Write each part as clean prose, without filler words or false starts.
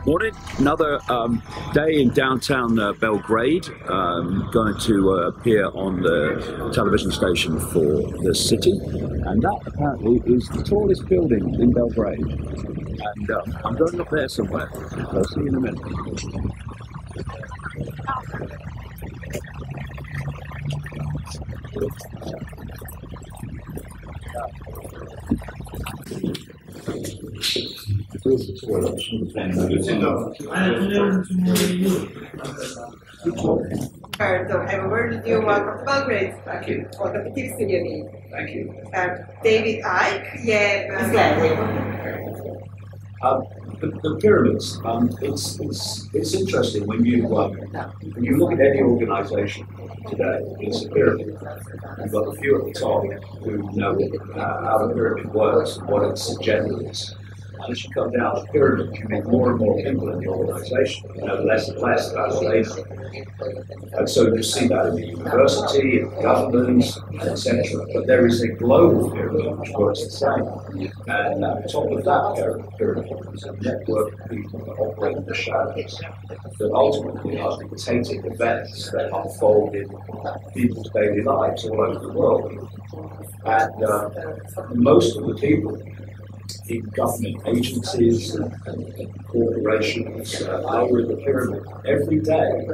Morning. Another day in downtown Belgrade. Going to appear on the television station for the city, and that apparently is the tallest building in Belgrade. And I'm going up there somewhere. I'll see you in a minute. To have a word with you. Welcome to Belgrade. Thank you. Odapetili se vi. Thank you. David Icke je izgledaju. The pyramids. It's interesting when you look at any organisation today. It's a pyramid. You've got a few at the top who know how the pyramid works and what its agenda is. As you come down the pyramid, you meet more and more people in the organisation. You know less and less about what they do. And so you see that in the university, in governments, etc. But there is a global pyramid which works the same. And at the top of that pyramid is a network of people that operate in the shadows that ultimately are dictating events that unfold in people's daily lives all over the world. And most of the people in government agencies and corporations lower in the pyramid, every day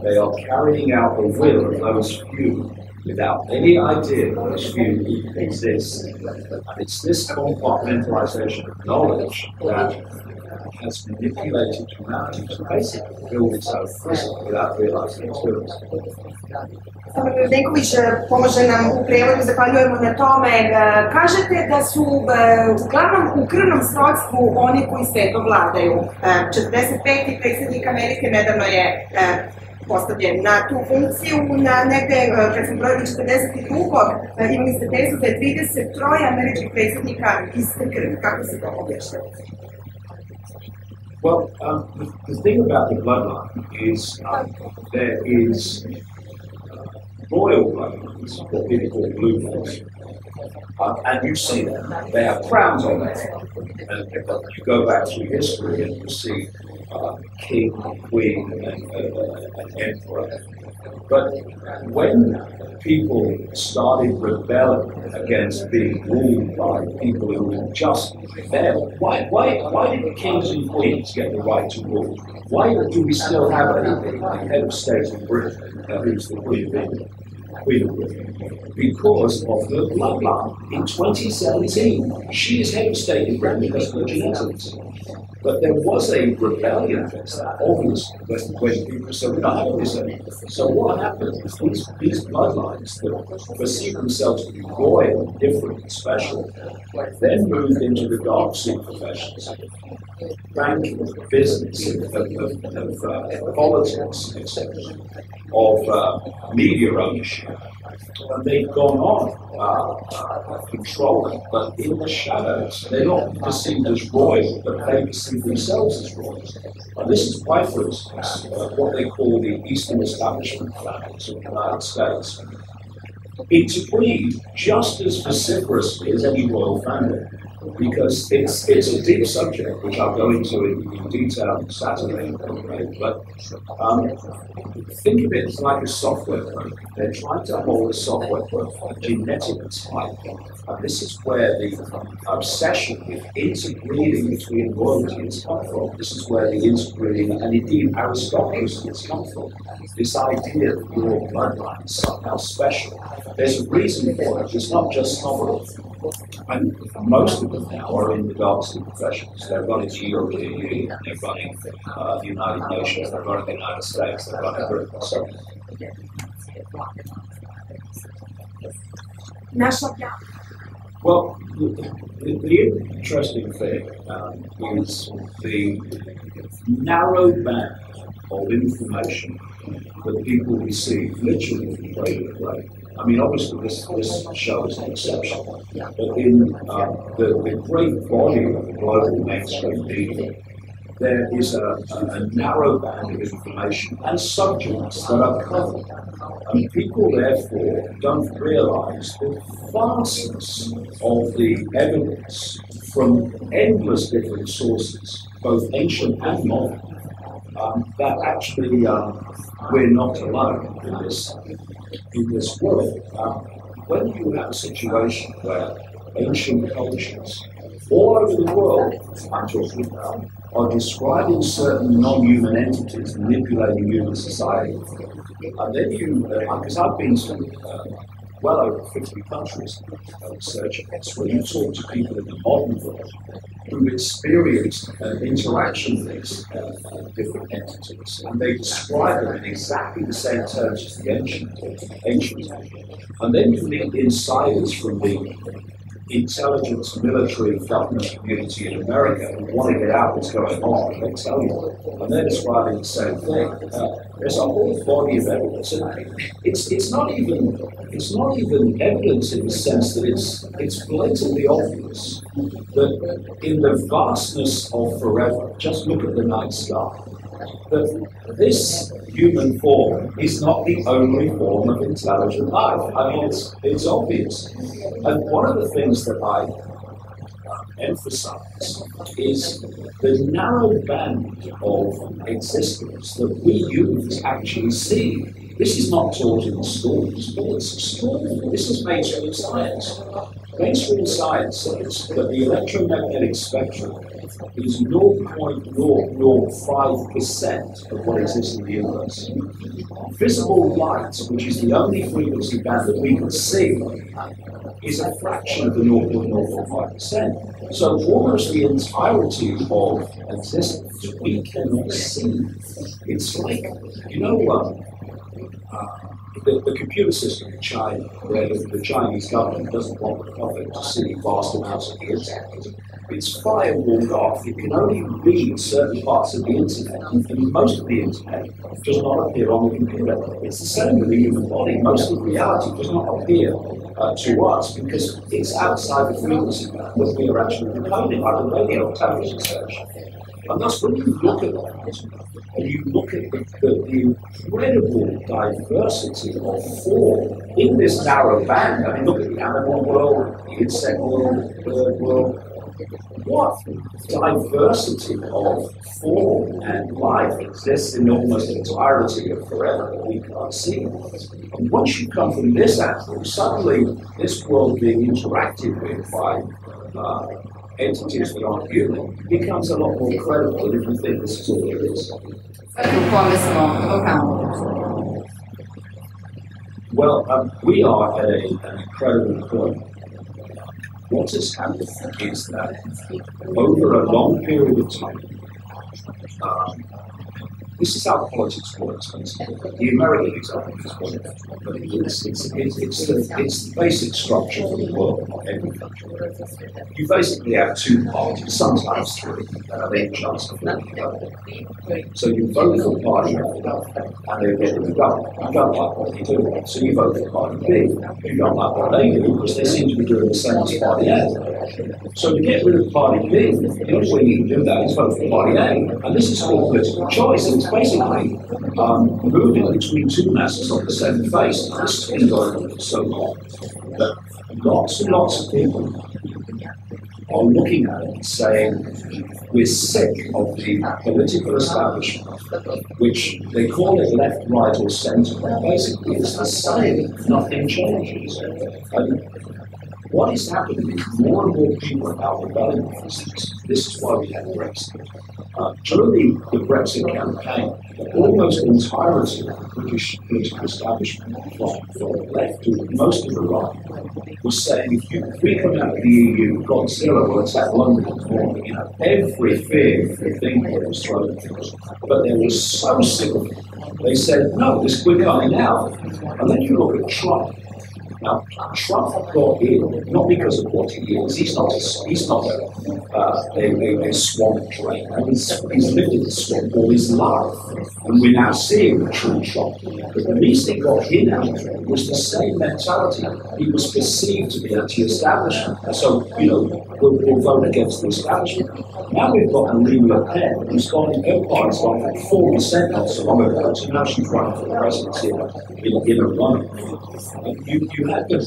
they are carrying out the will of those few without any idea that those few even exist. And it's this compartmentalization of knowledge that has manipulated humanity to basically build its own prison without realizing it's doing Neković pomože nam u prevodu, zahvaljujemo na tome. Kažete da su uglavnom u krvnom srodstvu oni koji svetom vladaju. 45. predsjednik Amerike nedavno je postavljen na tu funkciju. Negde, kad smo brojili 42. imali ste tezu da je 33 američkih predsjednika iste krvi. Kako se to objašnjava? Well, the thing about the bloodline is there is royal bloodlines, what people call blue ones. And you see them. They have crowns on their head. And you go back through history and you see king, queen, and emperor. But when people started rebelling against being ruled by people who were just there, why did the kings and queens get the right to rule? Why do we still have a head of state in Britain who's the Queen of England? Because of her bloodline. In 2017, she is head of state in Britain because of her genetics. But there was a rebellion against that, obviously, when people said, we don't have this anymore. So what happened is these bloodlines that perceive themselves to be royal, different, and special, then moved into the dark sea professions, banking, business, of politics, etc., of media ownership. And they've gone on controlling, but in the shadows, they're not perceived as royal, but they perceive themselves as royal. And this is why, for instance, what they call the Eastern Establishment families of the United States interbreed just as vociferously as any royal family, because it's a deep subject which I'll go into in detail on Saturday. But think of it like a software program. They're trying to hold a software program, genetic type, and this is where the obsession with interbreeding between royalty has come from. This is where the interbreeding and indeed aristocracy has come from. This idea that your bloodline is somehow special. There's a reason for it. It's not just snobbery. And most of them now are in the dark sea professions. They're running the European Union, they're running the United Nations, they're running the United States, they're running Britain. So, well, the interesting thing is the narrow band of information that people receive literally from grade to grade. I mean, obviously, this show is an exception, but in the great volume of the global mainstream media, there is a narrow band of information and subjects that are covered. And people, therefore, don't realise the vastness of the evidence from endless different sources, both ancient and modern, that actually we're not alone in this world. When you have a situation where ancient cultures all over the world, I'm talking about, are describing certain non-human entities manipulating human society, and then you, because I've been to well over 50 countries researching this, when you talk to people in the modern world who've experienced interaction with these different entities, and they describe them in exactly the same terms as the ancient. And then you meet insiders from the intelligence, military, government community in America who want to get out what's going on, they tell you, and they're describing the same thing. There's a whole body of evidence, and it's not even evidence in the sense that it's blatantly obvious that in the vastness of forever, just look at the night sky, that this human form is not the only form of intelligent life. I mean, it's obvious. And one of the things that I emphasize is the narrow band of existence that we humans actually see. This is not taught in schools, but it's extraordinary. This is mainstream science. Mainstream science says that the electromagnetic spectrum is 0.005% of what exists in the universe. Visible light, which is the only frequency band that we can see, is a fraction of the 0.005%. So almost the entirety of existence we cannot see. It's like, the computer system in China, where the Chinese government doesn't want the public to see vast amounts of the internet. It's firewalled off. It can only read certain parts of the internet, and most of the internet does not appear on the computer. It's the same with the human body. Most of reality does not appear to us because it's outside the frequency band that we are actually decoding, like the radio television station. And thus, when you look at that, and you look at the incredible diversity of form in this narrow band, I mean, look at the animal world, the insect world, the bird world, what diversity of form and life exists in almost the entirety of forever that we can't see. And once you come from this angle, suddenly this world being interacted with by entities that aren't human becomes a lot more credible if you think this is all there is. Well, we are at an incredible point. What has happened is that over a long period of time, this is how politics works, basically. The American example is one of them, but it's the basic structure of the world, not every country. You basically have two parties, sometimes three, and they have a chance of voting together. So you vote for party A, and they get the government. You don't like what they do, so you vote for party B. You don't like what they do, because they seem to be doing the same as party A. So to get rid of party B, the only way you can do that is vote for party A. And this is called political choice. It's basically moving between two masses on the same face. This has been going on for so long that lots and lots of people are looking at it and saying, we're sick of the political establishment, which they call it left, right, or centre. Basically, it's the same. Nothing changes. And what is happening is more and more people are now rebelling against this. This is why we had Brexit. During the Brexit campaign, almost the entirety of the British political establishment, from the left to most of the right, was saying if we come out of the EU, Godzilla will attack London tomorrow. Every fear thing was thrown at us. But they were so sick of it. They said, no, we're coming out. And then you look at Trump. Now, Trump got in not because of what he is. He's not a swamp drain. He's lived in the swamp all his life. And we're now seeing the true Trump. But the reason he got him out was the same mentality. He was perceived to be anti-establishment. So, we'll vote against the establishment. Now we've got Marine Le Pen, who's gone, her party's gone from 4% not so long ago, so now she's running for the presidency in a run. You had the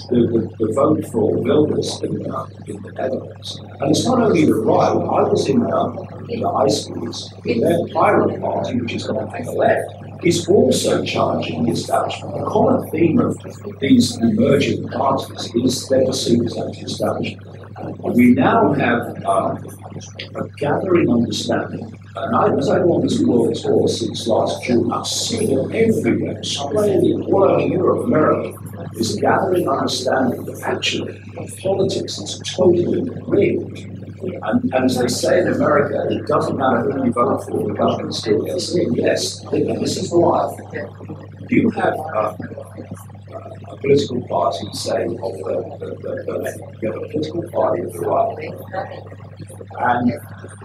vote for Wilders in the Netherlands. And it's not only the right. I was in the Icke, their Pirate Party, which is going to take the left, is also challenging the establishment. The common theme of these emerging parties is they're perceived as anti-establishment. We now have a gathering understanding, and as I've on this world tour since last June, I've seen it everywhere, Australia, all over Europe, America, this gathering understanding that actually politics is totally rigged. And as they say in America, it doesn't matter who you vote for, the government still gets in. Yes, this is why. You have a political party, say, of the left. You have a political party of the right. And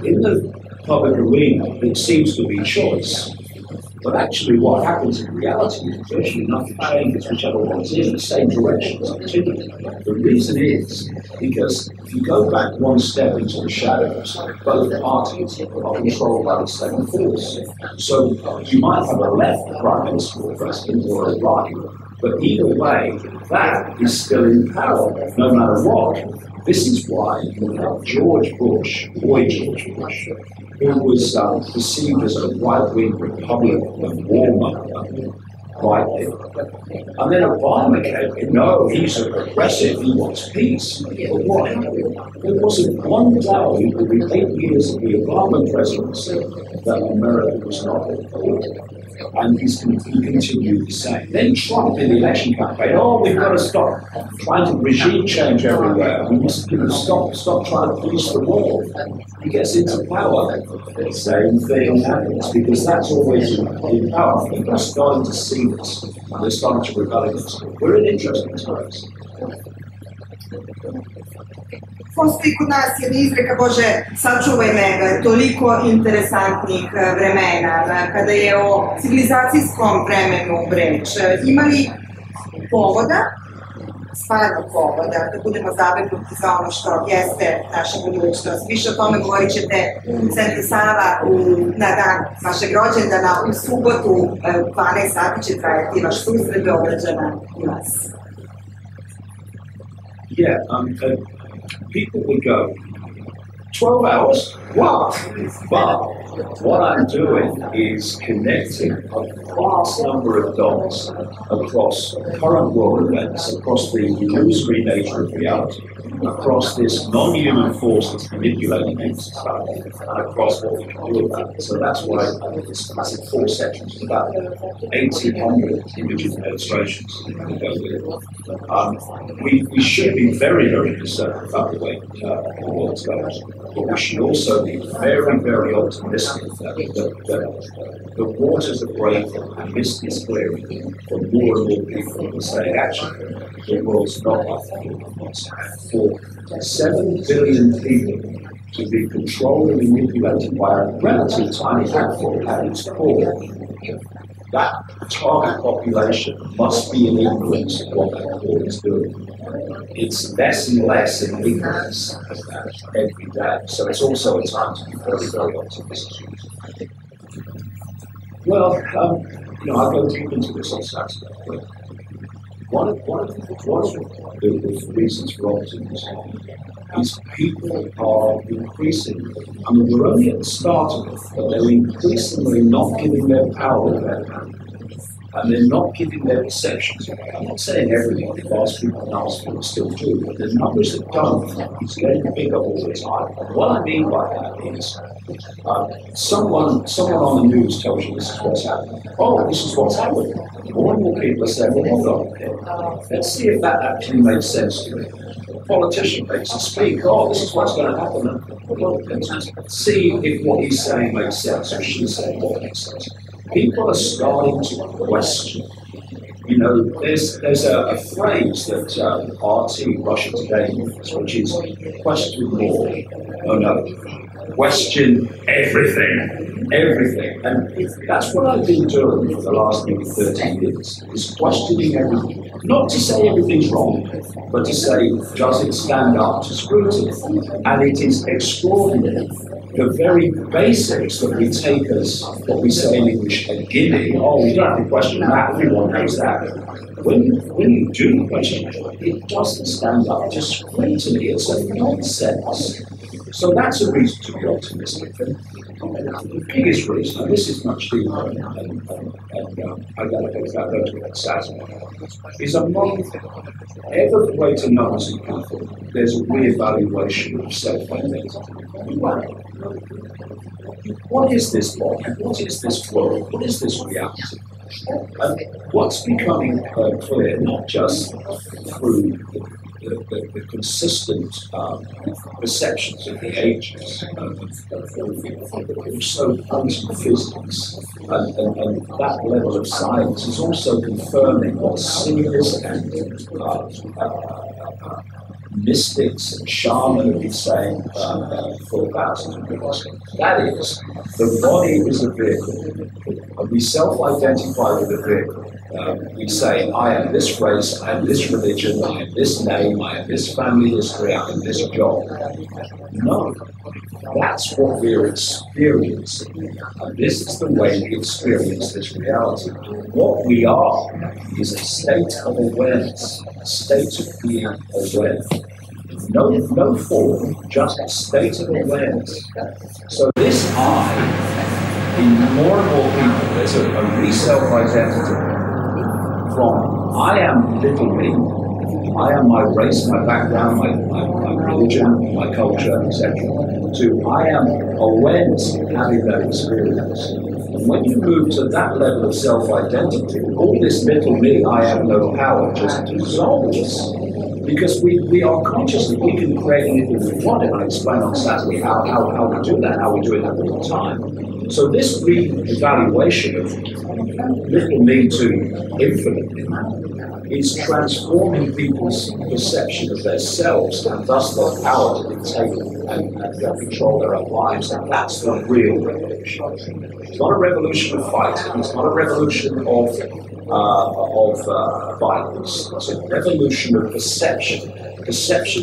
in the public arena, it seems to be choice. But actually what happens in reality is virtually nothing changes, whichever one's in the same direction as continuing. The reason is because if you go back one step into the shadows, both parties are controlled by the same force. So you might have a left prime minister or president or a right, but either way, that is still in power, no matter what. This is why you have George Bush, boy George Bush, who was perceived as a right-wing Republican and warmonger, rightly. And then Obama came in, no, he's a progressive, he wants peace. But what happened? There wasn't one doubt in the 8 years of the Obama presidency that America was not at war. And he continued the same. Then Trump in the election campaign, we've got to stop trying to regime change everywhere. We must stop trying to police the world. He gets into power, the same thing happens, because that's always in power. People are starting to see this, and they're starting to rebel against it. We're in interesting times. Postoji kod nas jedna izreka, Bože, sačuvaj me, toliko interesantnih vremena, kada je o civilizacijskom vremenu reč. Imali povoda, stvarno povoda, da budemo zabrinuti za ono što jeste naša budućnost. Više o tome govorit ćete u Centru Sava na dan vašeg rođendana, u subotu, 12 sati će trajati vaš susret Beograđana i vas. Yeah, people would go, 12 hours? What? But what I'm doing is connecting a vast number of dots across current world events, across the illusory nature of reality, across this non-human force that's manipulating society, and across what we can do about it. So that's why it's massive 4 sections, about 1,800 images and illustrations to go with it. We should be very, very concerned about the way the world's going, but we should also be very, very optimistic that the waters are breaking and mist is clearing for more and more people to say, actually, the world's not like it was. For 7 billion people to be controlled and manipulated by a relatively tiny handful at its core, that target population must be in ignorance of what that core is doing. It's less and less in ignorance every day. So it's also a time to be very, very optimistic. Well, I'll go deep into this on Saturday. One of the reasons for optimism is people are increasingly, we're only at the start of it, but they're increasingly not giving their power away. And they're not giving their perceptions away. I'm not saying everybody, vast people in our field still do, but the numbers that don't, it's getting bigger all the time. And what I mean by that is, someone on the news tells you this is what's happening. Oh, this is what's happening. More and more people are saying, well, hold on, let's see if that actually makes sense to me. A politician makes a speak, oh, this is what's going to happen. Well, let's see if what he's saying makes sense, or she's saying what makes sense. People are starting to question You know, there's a phrase that RT Russia Today uses, which is question more. Oh no, question everything, everything. And that's what I've been doing for the last maybe 30 years, is questioning everything. Not to say everything's wrong, but to say, does it stand up to scrutiny? And it is extraordinary. The very basics that we take as what we say in English a gimme, oh, we don't have to question that, everyone knows that. When you do question it, it doesn't stand up to scrutiny, it's a nonsense. So that's a reason to be optimistic. And the biggest reason, and this is much deeper, and I got to go back to that Saturday, is among ever greater numbers of people, there's a re-evaluation of self-identity. What is this body? What is this world? What is this reality? And what's becoming clear, not just through the consistent perceptions of the ages, also quantum physics, and that level of science is also confirming what seers and mystics and shamans have been saying for thousands of years. That is, the body is a vehicle, and we self-identify with the vehicle. We say, I am this race, I am this religion, I am this name, I am this family history, I am this job. No, that's what we're experiencing. And this is the way we experience this reality. What we are is a state of awareness, a state of being aware. No form, just a state of awareness. So this I, in more and more people, there's a re-self-identity. From I am little me, I am my race, my background, my religion, my culture, etc., to I am awareness of having that experience. And when you move to that level of self-identity, all this little me, I have no power, just dissolves. Because we are conscious that we can create anything we want, and I explain on Saturday how we do that, how we do it all the time. So this re-evaluation of little me to infinite me is transforming people's perception of themselves and thus their power to dictate and control their own lives. And that's the real revolution. It's not a revolution of fighting, it's not a revolution of violence. It's a revolution of perception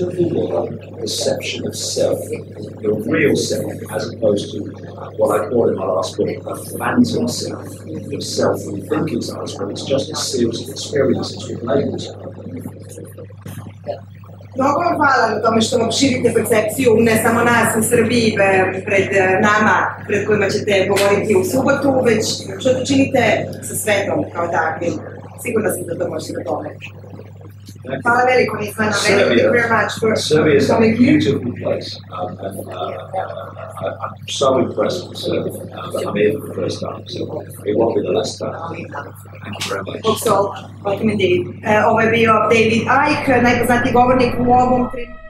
of the world, perception of self, the real self, as opposed to what I call in my last book, a phantom self, the self we think is us, but it's just a series of experiences with labels. Mnogo vam hvala na tome što vam širite percepciju, ne samo nas u Srbiji pred nama, pred kojima ćete govoriti u subotu, već što to činite sa svetom kao takvim. Sigurno sam da to možete da pomoći. Hvala veliko, Nismana. Thank you very much for Serbia is a coming here. beautiful place, and I'm so impressed with Serbia. I'm here for the first time, so it won't be the last time. Thank you very much. Hope so. Welcome indeed. Ovo je bio David Icke, najpoznatiji govornik u ovom trenutku.